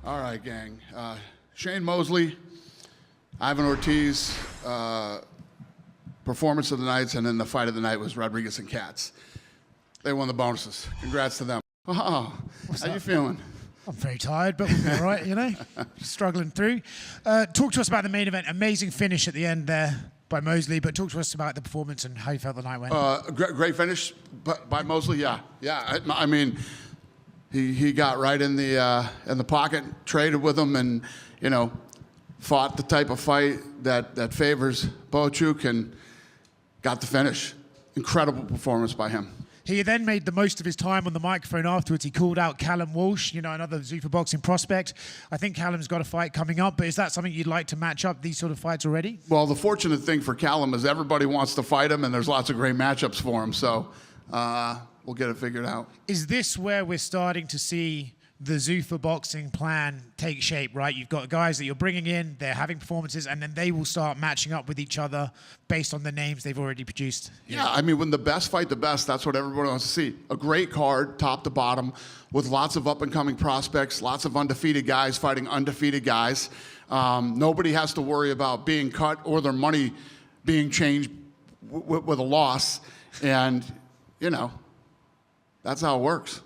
All right, gang. Shane Mosley, Ivan Ortiz, performance of the nights, and then the fight of the night was Rodriguez and Katz. They won the bonuses. Congrats to them. Oh, how you feeling? I'm very tired, but we'll be all right, you know? Struggling through. Talk to us about the main event. Amazing finish at the end there by Mosley, but talk to us about the performance and how you felt the night went. Great finish by Mosley, yeah. Yeah, I mean, he got right in the pocket, traded with him, and, you know, fought the type of fight that favors Bochuk and got the finish. Incredible performance by him. He then made the most of his time on the microphone afterwards. He called out Callum Walsh, you know, another Zuffa boxing prospect. I think Callum's got a fight coming up, but is that something you'd like to match up, these sort of fights already? Well, the fortunate thing for Callum is everybody wants to fight him, and there's lots of great matchups for him, so we'll get it figured out. Is this where we're starting to see the Zuffa boxing plan take shape, right? You've got guys that you're bringing in, they're having performances, and then they will start matching up with each other based on the names they've already produced. Yeah, I mean, when the best fight the best, that's what everybody wants to see. A great card, top to bottom, with lots of up-and-coming prospects, lots of undefeated guys fighting undefeated guys. Nobody has to worry about being cut or their money being changed with a loss. And, you know, that's how it works.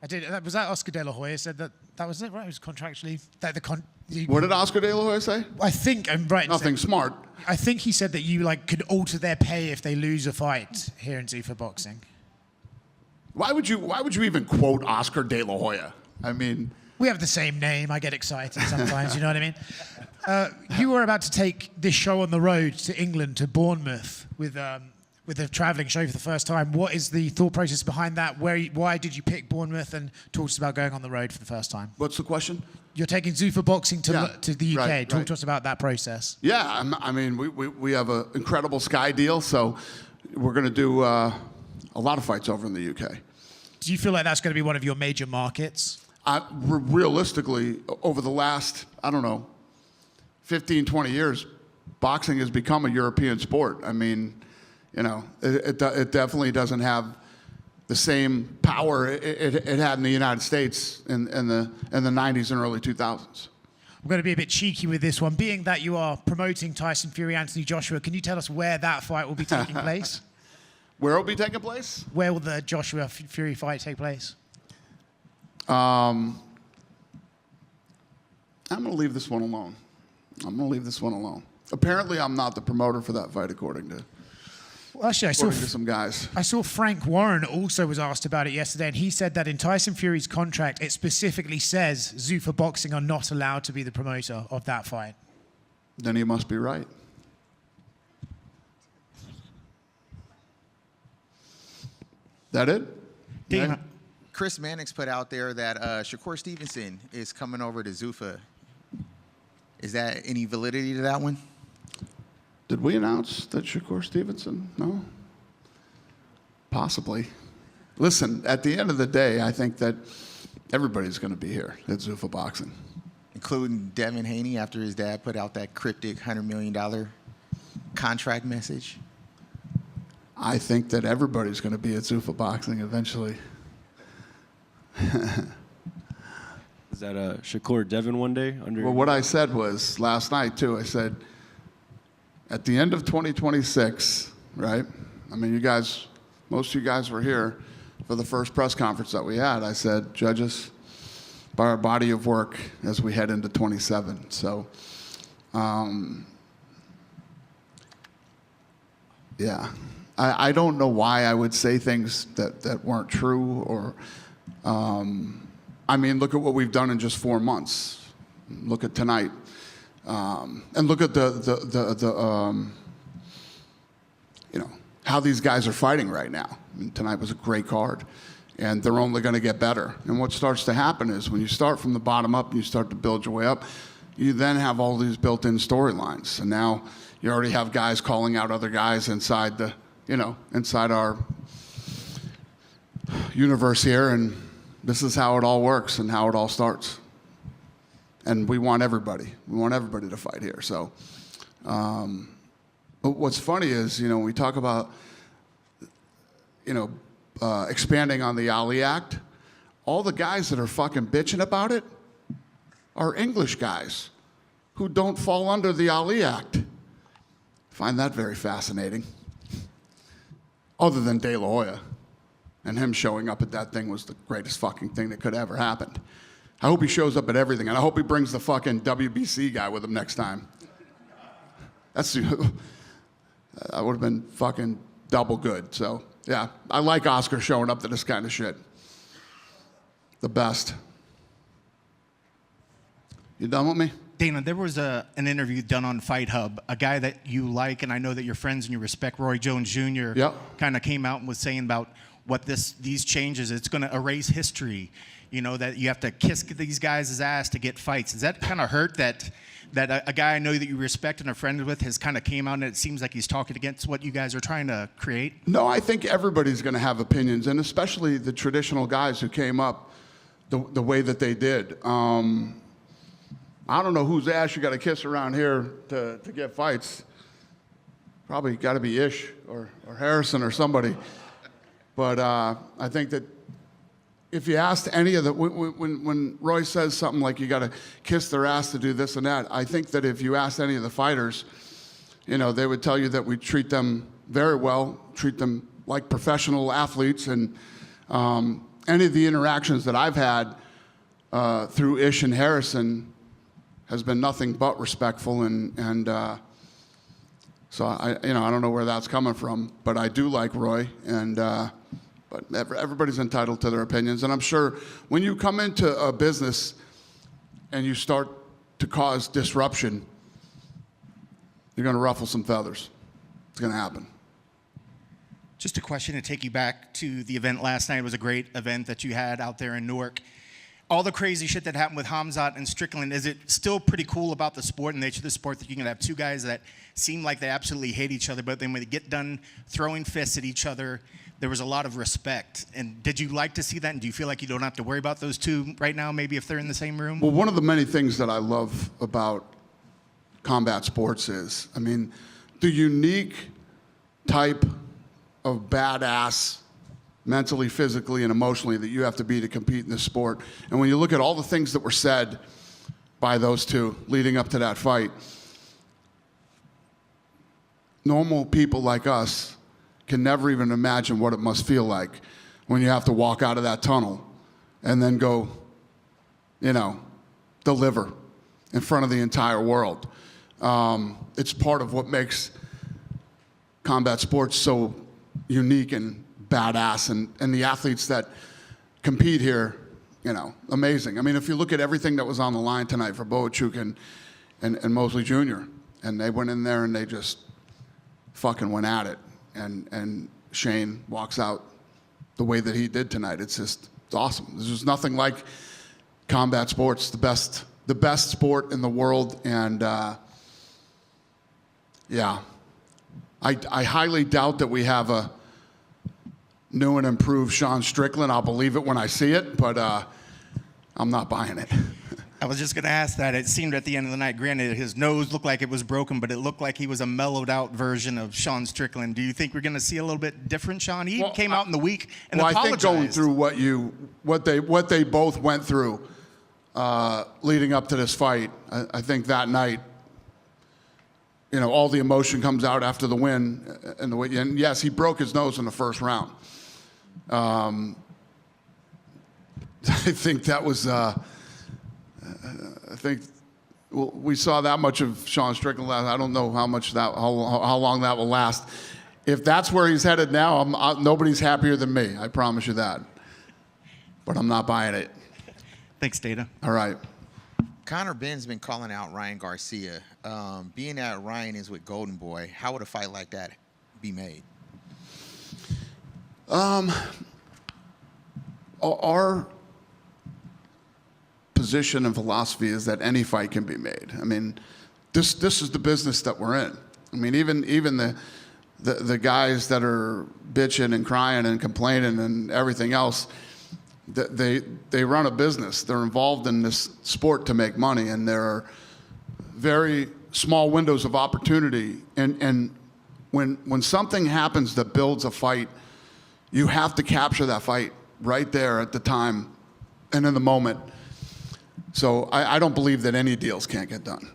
Was that Oscar De La Hoya said that was it, right? It was contractually What did Oscar De La Hoya say? I think I'm right. Nothing smart. I think he said that you could alter their pay if they lose a fight here in Zuffa boxing. Why would you even quote Oscar De La Hoya? I mean, we have the same name. I get excited sometimes. You know what I mean? You were about to take this show on the road to England, to Bournemouth, with a travelling show for the first time. What is the thought process behind that? Why did you pick Bournemouth, and talk to us about going on the road for the first time? What's the question? You're taking Zuffa boxing to the UK. Right, talk to us about that process. Yeah, I mean, we have an incredible Sky deal, so we're going to do a lot of fights over in the UK. Do you feel like that's going to be one of your major markets? Realistically, over the last, I don't know, 15, 20 years, boxing has become a European sport. I mean, you know, it definitely doesn't have the same power it had in the United States in the 90s and early 2000s. We're going to be a bit cheeky with this one. Being that you are promoting Tyson Fury, Anthony Joshua, can you tell us where that fight will be taking place? Where it will be taking place? Where will the Joshua Fury fight take place? I'm going to leave this one alone. Apparently, I'm not the promoter for that fight, according to some guys. I saw Frank Warren also was asked about it yesterday, and he said that in Tyson Fury's contract, it specifically says Zuffa Boxing are not allowed to be the promoter of that fight. Then he must be right. That it? Yeah. Chris Mannix put out there that Shakur Stevenson is coming over to Zuffa. Is that any validity to that one? Did we announce that Shakur Stevenson? No? Possibly. Listen, at the end of the day, I think that everybody's going to be here at Zuffa Boxing. Including Devin Haney after his dad put out that cryptic $100 million contract message? I think that everybody's going to be at Zuffa Boxing eventually. Is that Shakur Devin one day? Well, what I said was, last night too, I said, at the end of 2026, right? I mean, you guys, most of you guys were here for the first press conference that we had. I said, judge us by our body of work as we head into 27. So, yeah. I don't know why I would say things that weren't true, or, I mean, look at what we've done in just 4 months. Look at tonight. And look at you know, how these guys are fighting right now. I mean, tonight was a great card, and they're only going to get better. And what starts to happen is when you start from the bottom up and you start to build your way up, you then have all these built-in storylines. And now you already have guys calling out other guys inside the, you know, inside our universe here, and this is how it all works and how it all starts. And we want everybody. We want everybody to fight here. So, but what's funny is, you know, when we talk about, you know, expanding on the Ali Act, all the guys that are fucking bitching about it are English guys who don't fall under the Ali Act. Find that very fascinating. Other than De La Hoya. And him showing up at that thing was the greatest fucking thing that could ever happen. I hope he shows up at everything, and I hope he brings the fucking WBC guy with him next time. That would have been fucking double good. So, yeah, I like Oscar showing up to this kind of shit. The best. You done with me? Dana, there was an interview done on Fight Hub. A guy that you like, and I know that you're friends and you respect, Roy Jones Jr., Yep. kind of came out and was saying about what these changes, it's going to erase history. You know, that you have to kiss these guys' ass to get fights. Does that kind of hurt that a guy I know that you respect and are friends with has kind of came out and it seems like he's talking against what you guys are trying to create? No, I think everybody's going to have opinions, and especially the traditional guys who came up the way that they did. I don't know whose ass you got to kiss around here to get fights. Probably got to be Ish or Harrison or somebody. But I think that if you asked any of the, when Roy says something like you got to kiss their ass to do this and that, I think that if you asked any of the fighters, you know, they would tell you that we treat them very well, treat them like professional athletes, and any of the interactions that I've had through Ish and Harrison has been nothing but respectful, and so I don't know where that's coming from, but I do like Roy, and but everybody's entitled to their opinions, and I'm sure when you come into a business and you start to cause disruption, you're going to ruffle some feathers. It's going to happen. Just a question to take you back to the event last night. It was a great event that you had out there in Newark. All the crazy shit that happened with Hamzat and Strickland, is it still pretty cool about the sport and nature of the sport that you can have two guys that seem like they absolutely hate each other, but then when they get done throwing fists at each other, there was a lot of respect. And did you like to see that? And do you feel like you don't have to worry about those two right now, maybe if they're in the same room? Well, one of the many things that I love about combat sports is, I mean, the unique type of badass, mentally, physically, and emotionally that you have to be to compete in this sport. And when you look at all the things that were said by those two leading up to that fight, normal people like us can never even imagine what it must feel like when you have to walk out of that tunnel and then go, you know, deliver in front of the entire world. It's part of what makes combat sports so unique and badass, and the athletes that compete here, you know, amazing. I mean, if you look at everything that was on the line tonight for Boachuk and Mosley Jr., and they went in there and they just fucking went at it, and Shane walks out the way that he did tonight. It's awesome. There's just nothing like combat sports, the best sport in the world, and yeah, I highly doubt that we have a new and improved Sean Strickland. I'll believe it when I see it, but I'm not buying it. I was just going to ask that. It seemed at the end of the night, granted, his nose looked like it was broken, but it looked like he was a mellowed out version of Sean Strickland. Do you think we're going to see a little bit different Sean? He came out in the week and apologized. I think going through what they both went through leading up to this fight, I think that night, you know, all the emotion comes out after the win, and yes, he broke his nose in the first round. I think that was. I think we saw that much of Sean Strickland last. I don't know how long that will last. If that's where he's headed now, nobody's happier than me. I promise you that. But I'm not buying it. Thanks, Dana. All right. Conor Ben's been calling out Ryan Garcia. Being that Ryan is with Golden Boy, how would a fight like that be made? Our position and philosophy is that any fight can be made. I mean, this is the business that we're in. I mean, even the guys that are bitching and crying and complaining and everything else, they run a business. They're involved in this sport to make money, and there are very small windows of opportunity. And when something happens that builds a fight, you have to capture that fight right there at the time and in the moment. So I don't believe that any deals can't get done.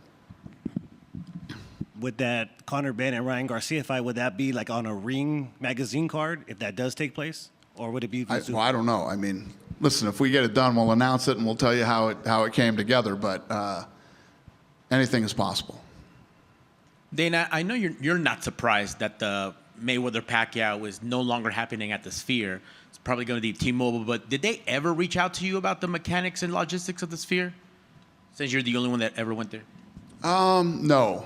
Would that Conor Benn and Ryan Garcia fight, would that be like on a Ring magazine card if that does take place? Or would it be? Well, I don't know. I mean, listen, if we get it done, we'll announce it and we'll tell you how it came together. But anything is possible. Dana, I know you're not surprised that the Mayweather-Pacquiao is no longer happening at the Sphere. It's probably going to be T-Mobile. But did they ever reach out to you about the mechanics and logistics of the Sphere? Since you're the only one that ever went there. No.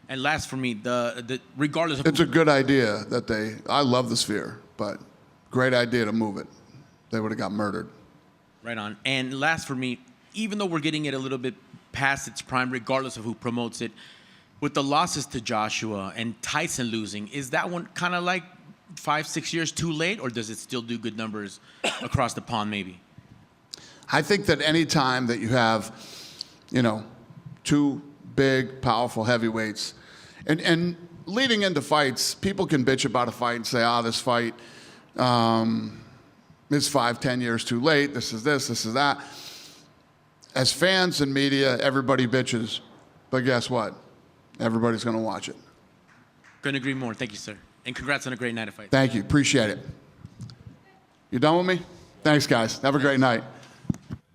And last for me, the regardless of It's a good idea that I love the Sphere, but great idea to move it. They would have got murdered. right on. And last for me, even though we're getting it a little bit past its prime, regardless of who promotes it, with the losses to Joshua and Tyson losing, is that one kind of like 5-6 years too late, or does it still do good numbers across the pond maybe? I think that any time that you have, two big, powerful heavyweights, and leading into fights, people can bitch about a fight and say, this fight is 5-10 years too late, this is that. As fans and media, everybody bitches, but guess what? Everybody's going to watch it. Couldn't agree more. Thank you, sir. And congrats on a great night of fights. Thank you. Appreciate it. You done with me? Thanks, guys. Have a great night.